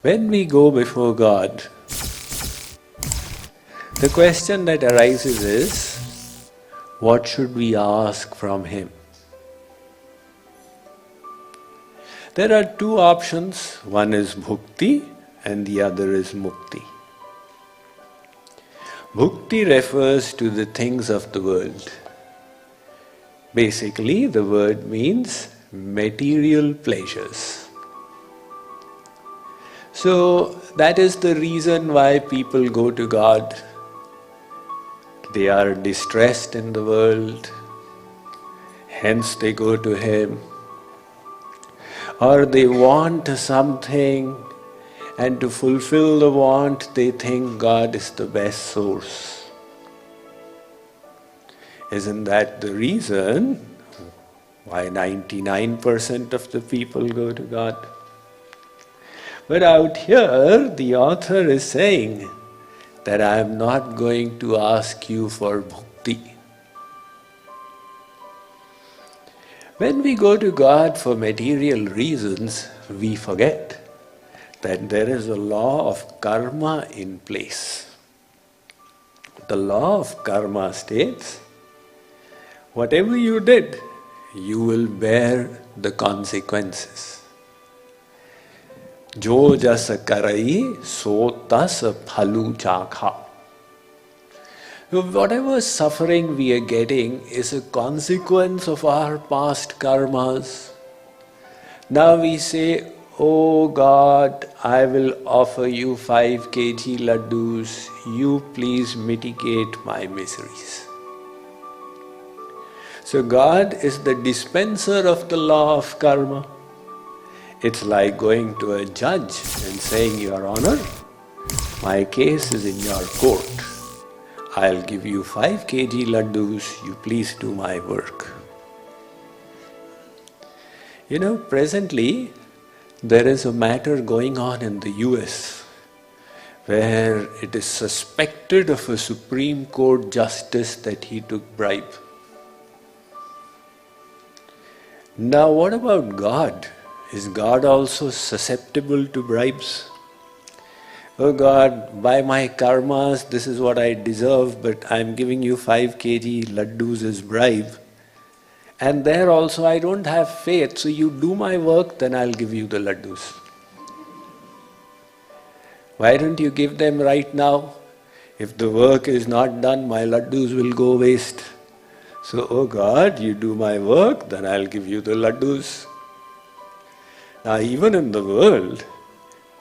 When we go before God, the question that arises is, what should we ask from Him? There are two options, one is bhukti and the other is mukti. Bhukti refers to the things of the world. Basically, the word means material pleasures. So that is the reason why people go to God. They are distressed in the world, hence they go to Him. Or they want something, and to fulfill the want, they think God is the best source. Isn't that the reason why 99% of the people go to God? But out here, the author is saying that I am not going to ask you for bhukti. When we go to God for material reasons, we forget that there is a law of karma in place. The law of karma states, whatever you did, you will bear the consequences. Jo jas karai, so tas phalu chakha. Whatever suffering we are getting is a consequence of our past karmas. Now we say, oh God, I will offer you 5 kg laddus, you please mitigate my miseries. So God is the dispenser of the law of karma. It's like going to a judge and saying, Your Honor, my case is in your court. I'll give you 5 kg laddus, you please do my work. You know, presently there is a matter going on in the US where it is suspected of a Supreme Court justice that he took bribe. Now what about God? Is God also susceptible to bribes? Oh God, by my karmas, this is what I deserve, but I'm giving you 5 kg laddus as bribe. And there also I don't have faith, so you do my work, then I'll give you the laddus. Why don't you give them right now? If the work is not done, my laddus will go waste. So, oh God, you do my work, then I'll give you the laddus. Now, even in the world,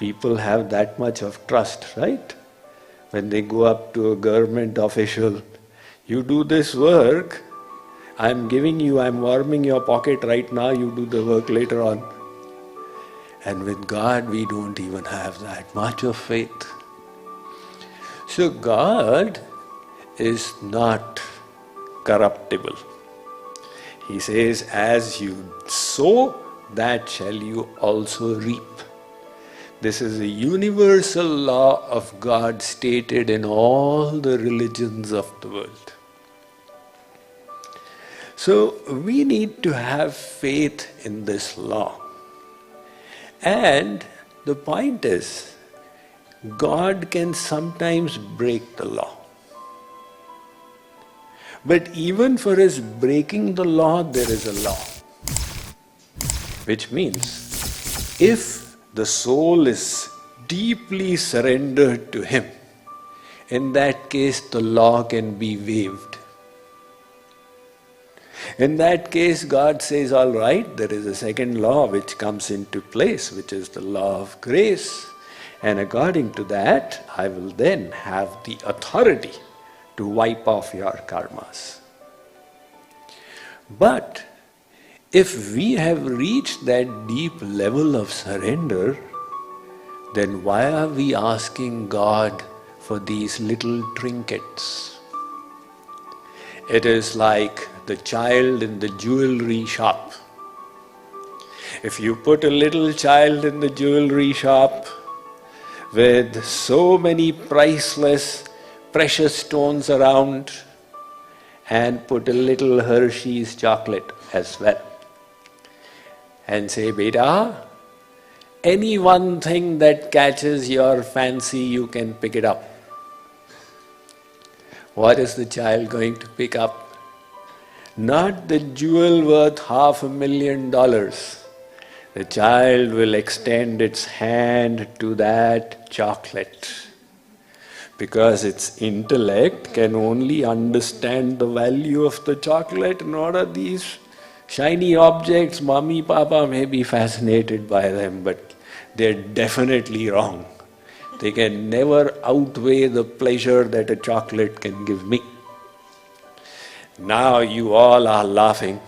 people have that much of trust, right? When they go up to a government official, you do this work, I'm giving you, I'm warming your pocket right now, you do the work later on. And with God, we don't even have that much of faith. So God is not corruptible. He says, as you sow, that shall you also reap. This is a universal law of God stated in all the religions of the world. So we need to have faith in this law. And the point is, God can sometimes break the law. But even for His breaking the law, there is a law. Which means, if the soul is deeply surrendered to Him, in that case the law can be waived. In that case, God says, all right, there is a second law which comes into place, which is the law of grace. And according to that, I will then have the authority to wipe off your karmas. But if we have reached that deep level of surrender, then why are we asking God for these little trinkets? It is like the child in the jewelry shop. If you put a little child in the jewelry shop with so many priceless, precious stones around, and put a little Hershey's chocolate as well, and say, Beta, Any one thing that catches your fancy, you can pick it up. What is the child going to pick up? Not the jewel worth $500,000. The child will extend its hand to that chocolate because its intellect can only understand the value of the chocolate. What are these shiny objects? Mommy, Papa may be fascinated by them, but they're definitely wrong. They can never outweigh the pleasure that a chocolate can give me. Now you all are laughing,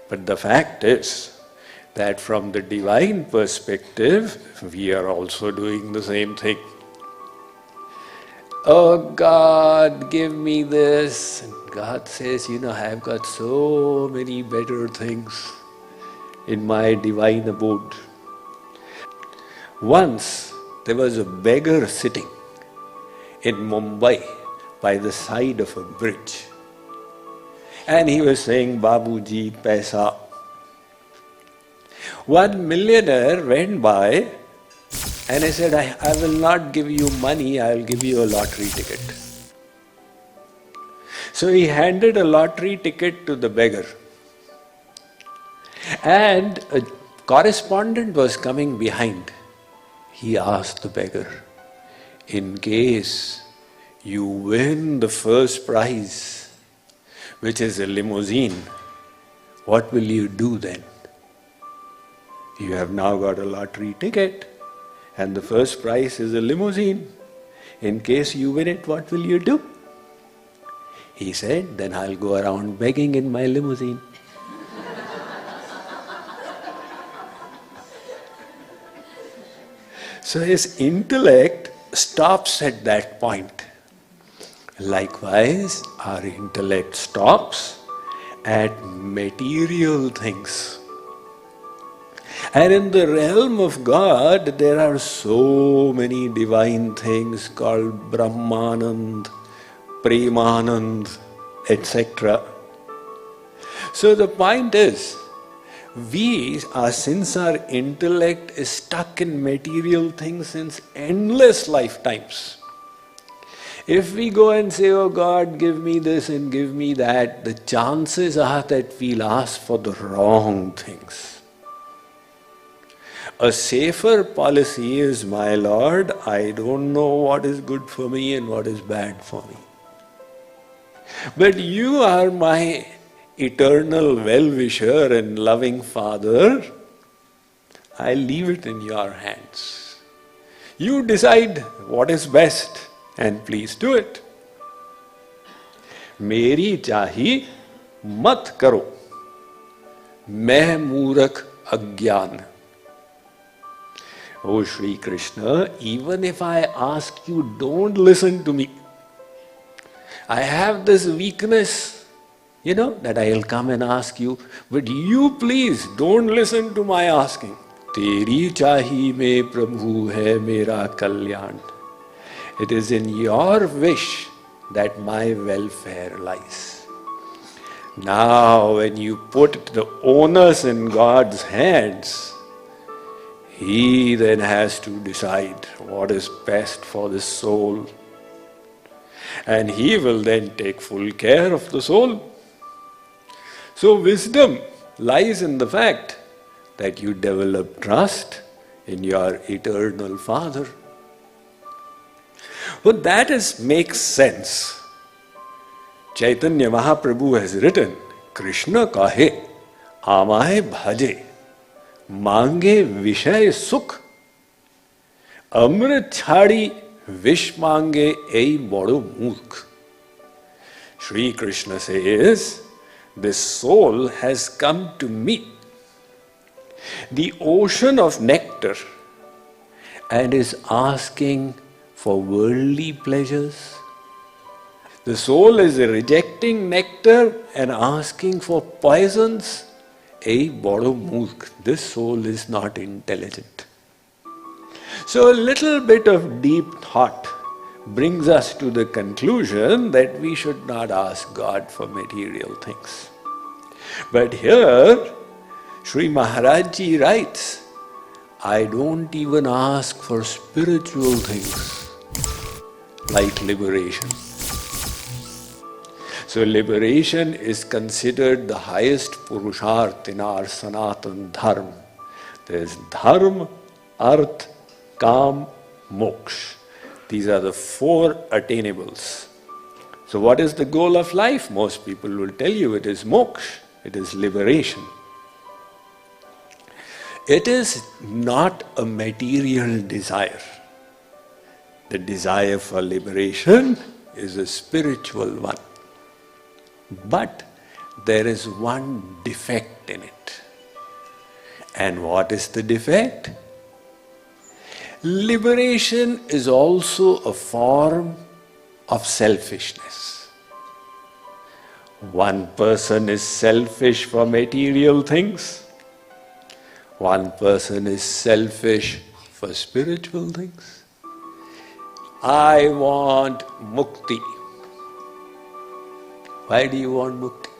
but the fact is that from the divine perspective, we are also doing the same thing. Oh God, give me this. And God says, I've got so many better things in my divine abode. Once there was a beggar sitting in Mumbai by the side of a bridge. And he was saying, Babuji, paisa. One millionaire went by and he said, I will not give you money, I will give you a lottery ticket. So he handed a lottery ticket to the beggar. And a correspondent was coming behind. He asked the beggar, in case you win the first prize, which is a limousine, what will you do then? You have now got a lottery ticket and the first prize is a limousine. In case you win it, what will you do? He said, then I'll go around begging in my limousine. So his intellect stops at that point. Likewise, our intellect stops at material things. And in the realm of God, there are so many divine things called Brahmanand, Premanand, etc. So the point is, since our intellect is stuck in material things since endless lifetimes, if we go and say, oh God, give me this and give me that, the chances are that we'll ask for the wrong things. A safer policy is, my Lord, I don't know what is good for me and what is bad for me. But you are my eternal well-wisher and loving Father. I leave it in your hands. You decide what is best and please do it. मेरी चाही मत करो, मैं मूर्ख अज्ञान. Oh Shri Krishna, even if I ask you, don't listen to me. I have this weakness, that I'll come and ask you, but you please don't listen to my asking. Teri chahi mein Prabhu hai mera kalyan. It is in your wish that my welfare lies. Now, when you put the onus in God's hands, He then has to decide what is best for the soul. And He will then take full care of the soul. So wisdom lies in the fact that you develop trust in your eternal Father. But that makes sense. Chaitanya Mahaprabhu has written, Krishna kahe, amaye bhaje, mange vishay sukh, amrit chhadi vish mange ei bodo murkh. Shri Krishna says, this soul has come to me, the ocean of nectar, and is asking for worldly pleasures. The soul is rejecting nectar and asking for poisons. Ei bodo murkh, this soul is not intelligent. So a little bit of deep thought brings us to the conclusion that we should not ask God for material things. But here, Sri Maharaj Ji writes, I don't even ask for spiritual things like liberation. So liberation is considered the highest purusharth in our Sanatan Dharma. There is Dharma, Arth, Kam, Moksha. These are the four attainables. So what is the goal of life? Most people will tell you it is moksha, it is liberation. It is not a material desire. The desire for liberation is a spiritual one. But there is one defect in it. And what is the defect? Liberation is also a form of selfishness. One person is selfish for material things. One person is selfish for spiritual things. I want mukti. Why do you want mukti?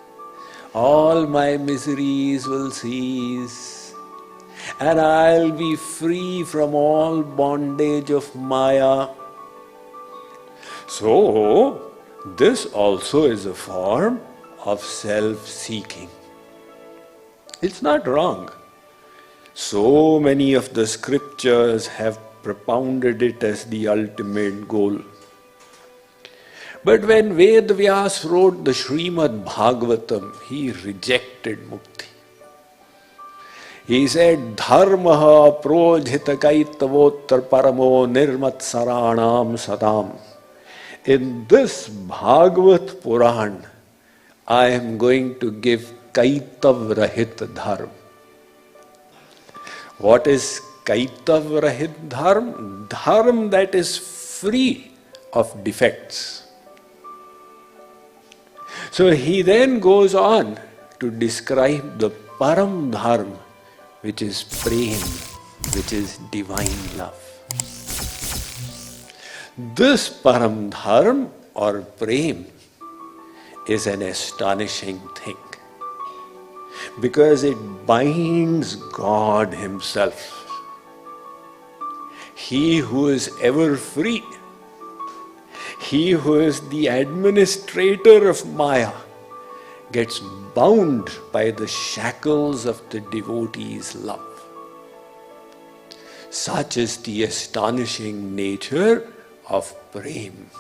All my miseries will cease, and I'll be free from all bondage of Maya. So, this also is a form of self-seeking. It's not wrong. So many of the scriptures have propounded it as the ultimate goal. But when Ved Vyas wrote the Srimad Bhagavatam, he rejected mukti. He said, Dharmaha projhita kaitavottar paramo nirmatsaranam sadam. In this Bhagavat Puran, I am going to give Kaitav Rahit Dharma. What is Kaitav Rahit Dharma? Dharma that is free of defects. So he then goes on to describe the Param Dharma, which is Prem, which is divine love. This Param Dharma or Prem is an astonishing thing because it binds God Himself. He who is ever free, he who is the administrator of Maya, gets bound by the shackles of the devotee's love. Such is the astonishing nature of Prem.